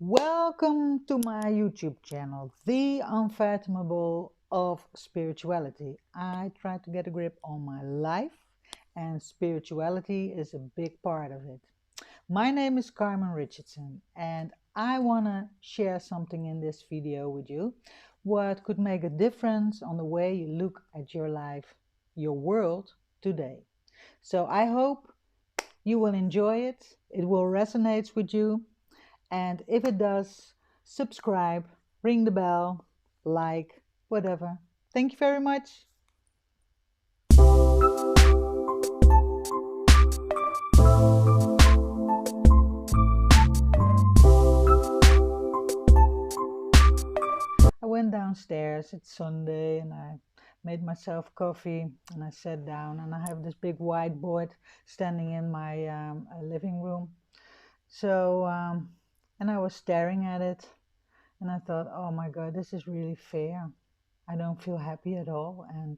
Welcome to my YouTube channel, The Unfathomable of Spirituality. I try to get a grip on my life, and spirituality is a big part of it. My name is Carmen Richardson, and I want to share something in this video with you what could make a difference on the way you look at your life, your world today. So I hope you will enjoy it, it will resonate with you, and if it does, subscribe, ring the bell, like, whatever. Thank you very much. I went downstairs, it's Sunday, and I made myself coffee and I sat down, and I have this big whiteboard standing in my living room. And I was staring at it, and I thought, oh my God, this is really fair. I don't feel happy at all, and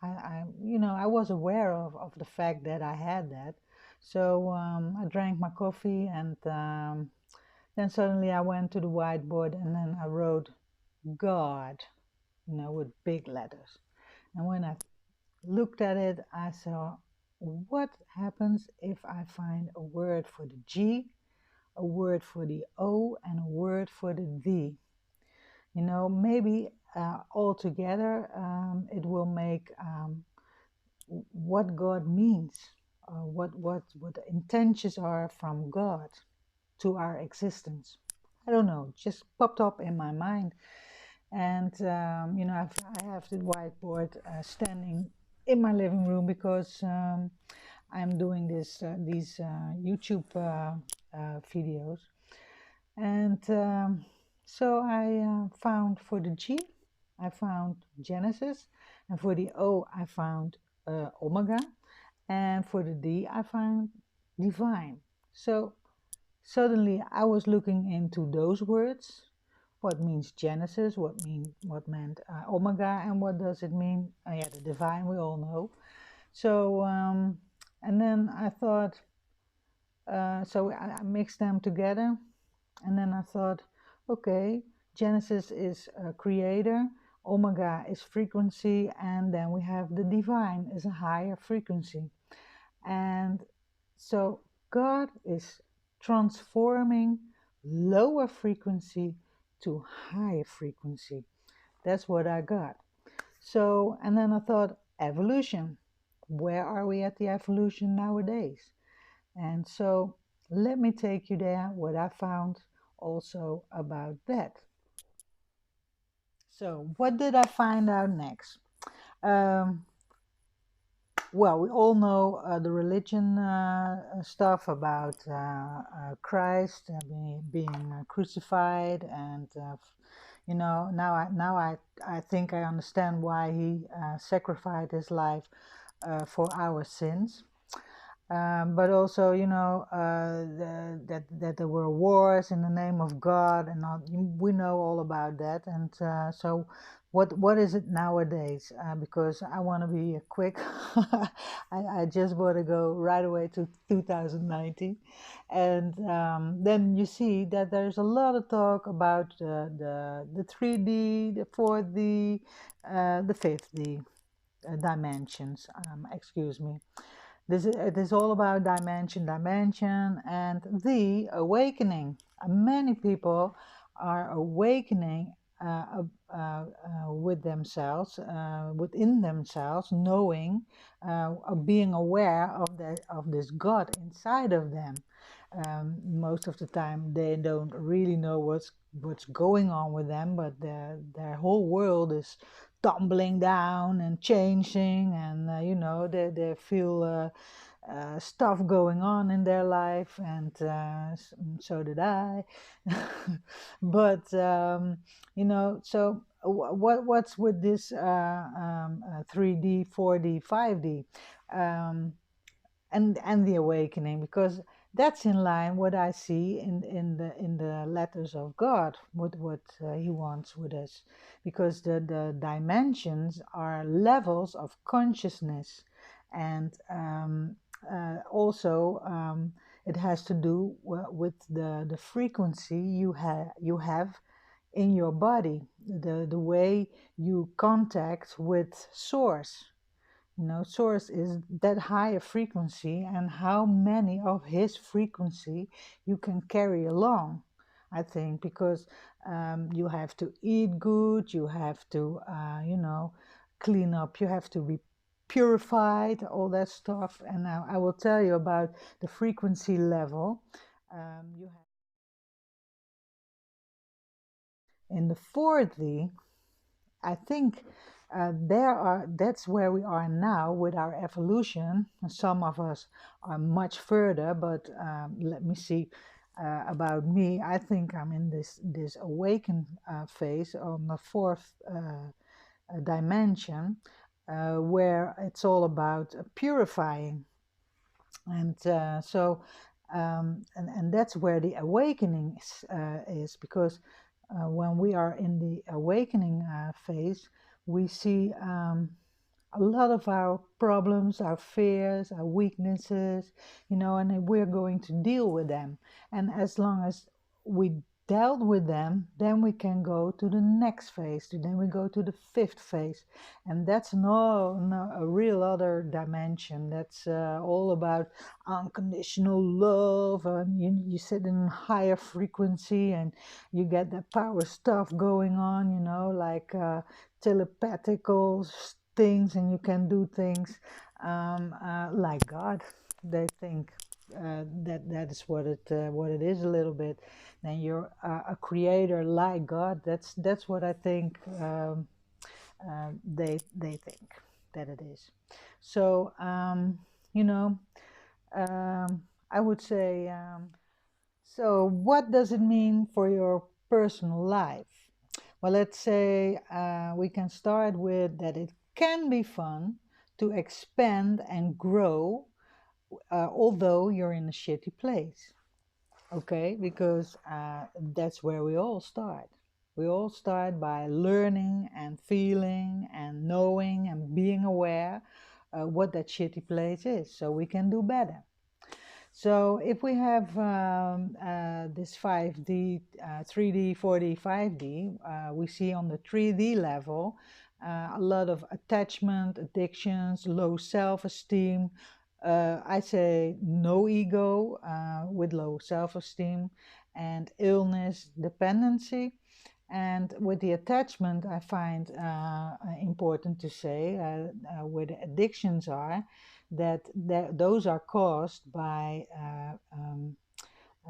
I was aware of the fact that I had that. So I drank my coffee, and then suddenly I went to the whiteboard, and then I wrote God, with big letters. And when I looked at it, I saw, what happens if I find a word for the G, a word for the O, and a word for the D? Maybe all together it will make what God means, what the intentions are from God to our existence. I don't know, just popped up in my mind. And I have the whiteboard standing in my living room because I'm doing these YouTube videos. And so I found for the G, I found Genesis, and for the O, I found Omega, and for the D, I found divine. So suddenly I was looking into those words. What means Genesis? What meant Omega? And what does it mean? Yeah, the divine, we all know. So and then I thought, so I mixed them together, and then I thought, okay, Genesis is a creator, Omega is frequency, and then we have the divine is a higher frequency. And so God is transforming lower frequency to higher frequency. That's what I got. So, and then I thought, evolution. Where are we at the evolution nowadays? And so let me take you there, what I found also about that. So what did I find out next? Well, we all know the religion stuff about Christ being crucified, and now I think I understand why he sacrificed his life for our sins. But also, that there were wars in the name of God, and all, we know all about that. And so, what is it nowadays? Because I want to be quick. I just want to go right away to 2019, and then you see that there's a lot of talk about the 3D, the 4D, the 5D dimensions. Excuse me. It is all about dimension, and the awakening. Many people are awakening with themselves, within themselves, knowing, being aware of this God inside of them. Most of the time, they don't really know what's going on with them, but their whole world is tumbling down and changing, and they feel stuff going on in their life, and so did I. But so what's with this 3D, 4D, 5D, and the awakening? Because that's in line what I see in the letters of God, what he wants with us, because the dimensions are levels of consciousness, and also It has to do with the frequency you have in your body, the way you contact with source. Source is that higher frequency, and how many of his frequency you can carry along, I think, because you have to eat good, you have to, clean up, you have to be purified, all that stuff. And now I will tell you about the frequency level. You have in the 4D, I think that's where we are now with our evolution. Some of us are much further, but let me see about me. I think I'm in this awakened phase on the fourth dimension, where it's all about purifying, and and that's where the awakening is, because when we are in the awakening phase, we see a lot of our problems, our fears, our weaknesses, and we're going to deal with them. And as long as we dealt with them, then we can go to the next phase. Then we go to the fifth phase, and that's no a real other dimension. That's all about unconditional love, and you sit in a higher frequency, and you get that power stuff going on, like telepathical things, and you can do things like God. They think that is what it is a little bit. Then you're a creator like God. That's what I think they think that it is. So you know, I would say. So, what does it mean for your personal life? Well, let's say we can start with that it can be fun to expand and grow, although you're in a shitty place. Okay, because that's where we all start. We all start by learning and feeling and knowing and being aware what that shitty place is, so we can do better. So if we have this 5D, 3D, 4D, 5D, we see on the 3D level a lot of attachment, addictions, low self-esteem. I say no ego with low self-esteem, and illness, dependency. And with the attachment, I find important to say where the addictions are, that those are caused by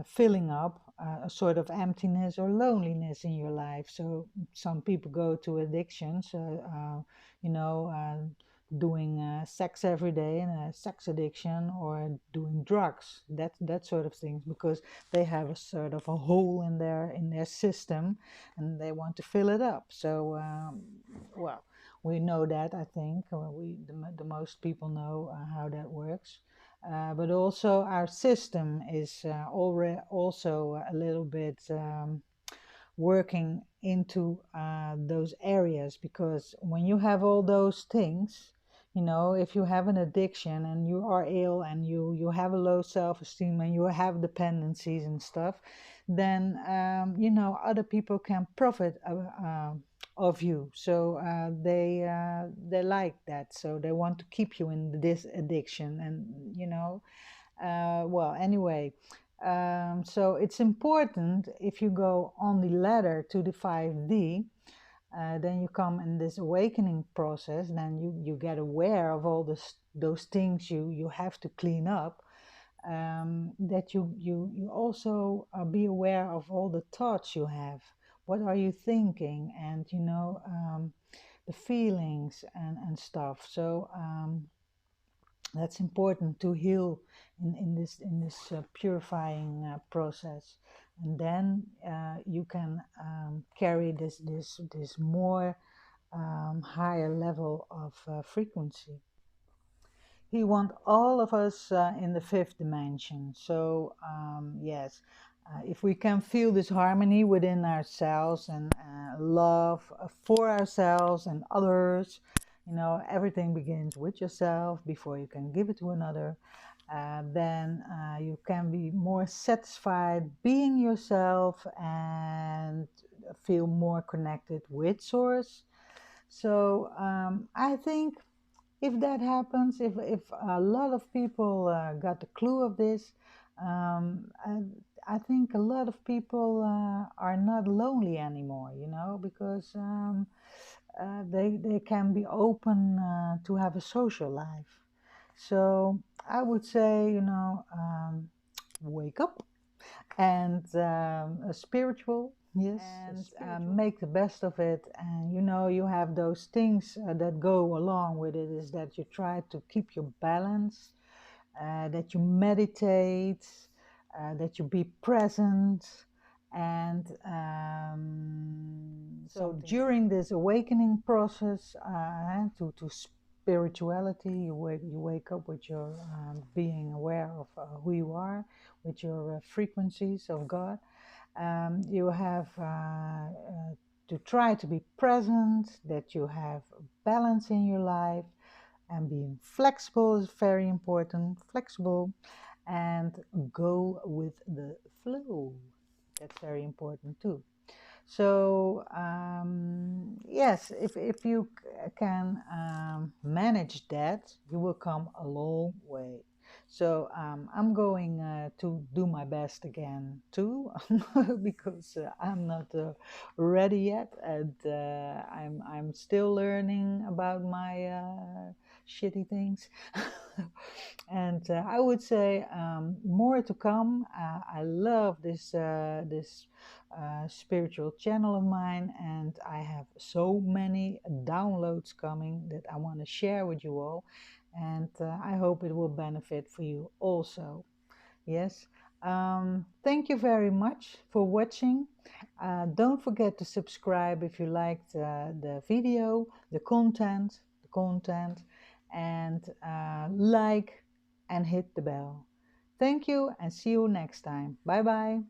filling up a sort of emptiness or loneliness in your life. So some people go to addictions, you know, doing sex every day, and a sex addiction, or doing drugs, that sort of things, because they have a sort of a hole in their system, and they want to fill it up. So well, we know that, I think, the most people know how that works. But also our system is already also a little bit working into those areas, because when you have all those things, if you have an addiction and you are ill, and you have a low self-esteem, and you have dependencies and stuff, then other people can profit of you. So they like that, so they want to keep you in this addiction. And well, anyway, so it's important, if you go on the ladder to the 5D, then you come in this awakening process, then you get aware of all those things you have to clean up, that you also be aware of all the thoughts you have. What are you thinking? And the feelings and stuff. So that's important to heal in this purifying process, and then you can carry this more higher level of frequency. He wants all of us in the fifth dimension. So yes, if we can feel this harmony within ourselves, and love for ourselves and others, You know, everything begins with yourself before you can give it to another. Then you can be more satisfied being yourself and feel more connected with Source. So I think if that happens, if a lot of people got the clue of this, I think a lot of people are not lonely anymore, you know, because they can be open to have a social life. So I would say, you know, wake up and spiritual, yes, and make the best of it. And you know, you have those things that go along with it, is that you try to keep your balance, that you meditate, that you be present. And so during this awakening process to spirituality, you wake up with your being aware of who you are, with your frequencies of God. You have to try to be present, that you have balance in your life, and being flexible is very important. Flexible, and go with the flow. That's very important too. So yes, if you can manage that, you will come a long way. So I'm going to do my best again too, because I'm not ready yet, and I'm still learning about my shitty things. And I would say more to come. I love this spiritual channel of mine, and I have so many downloads coming that I want to share with you all, and I hope it will benefit for you also. Yes. Thank you very much for watching. Don't forget to subscribe if you liked the video, the content, and like and hit the bell. Thank you, and see you next time. Bye bye.